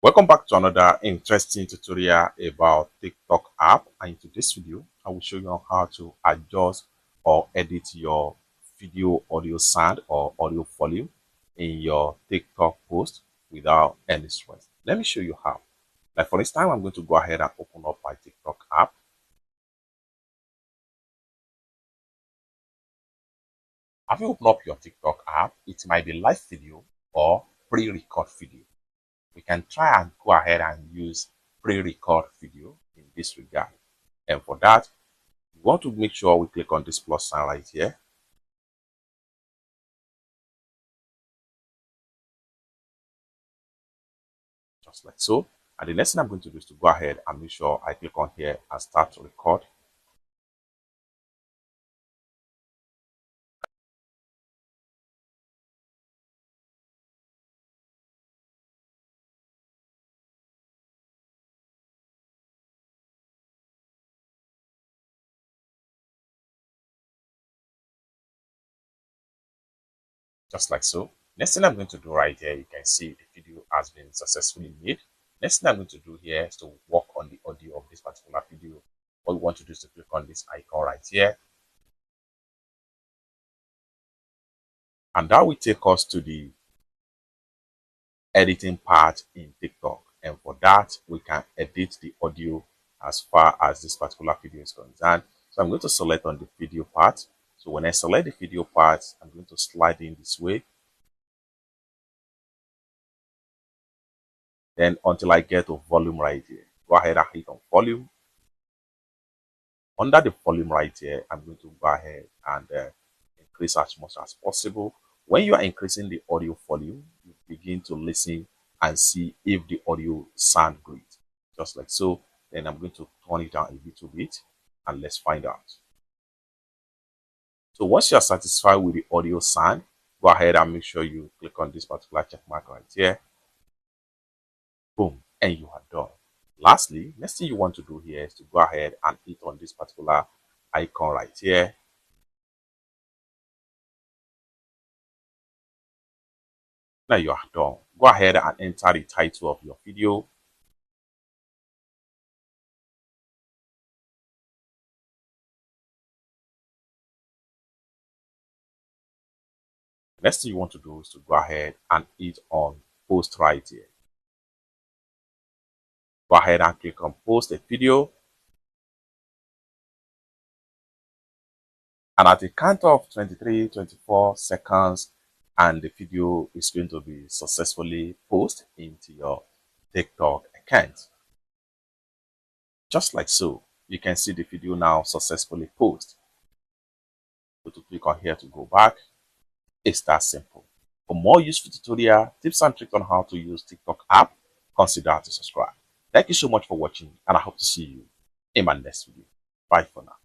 Welcome back to another interesting tutorial about TikTok app, and in today's video I will show you on how to adjust or edit your video audio sound or audio volume in your TikTok post without any stress. Let me show you how. Like for this time, I'm going to go ahead and open up my TikTok app. Have you opened up your TikTok app? It might be live video or pre-record video. We can try and go ahead and use pre-record video in this regard. And for that, we want to make sure we click on this plus sign right here. Just like so. And the next thing I'm going to do is to go ahead and make sure I click on here and start to record. Just like so. Next thing I'm going to do right here, you can see the video has been successfully made. Next thing I'm going to do here is to work on the audio of this particular video. What we want to do is to click on this icon right here. And that will take us to the editing part in TikTok. And for that, we can edit the audio as far as this particular video is concerned. So I'm going to select on the video part. So when I select the video part, I'm going to slide in this way. Then until I get to volume right here, go ahead and click on volume. Under the volume right here, I'm going to go ahead and increase as much as possible. When you are increasing the audio volume, you begin to listen and see if the audio sound great. Just like so. Then I'm going to turn it down a little bit and let's find out. So once you are satisfied with the audio sound, go ahead and make sure you click on this particular check mark right here. Boom, and you are done. Lastly, next thing you want to do here is to go ahead and hit on this particular icon right here. Now you are done. Go ahead and enter the title of your video. Next thing you want to do is to go ahead and hit on post right here. Go ahead and click on post a video. And at the count of 23, 24 seconds, and the video is going to be successfully posted into your TikTok account. Just like so, you can see the video now successfully posted. Go to click on here to go back. It's that simple. For more useful tutorial, tips and tricks on how to use TikTok app, consider to subscribe. Thank you so much for watching, and I hope to see you in my next video. Bye for now.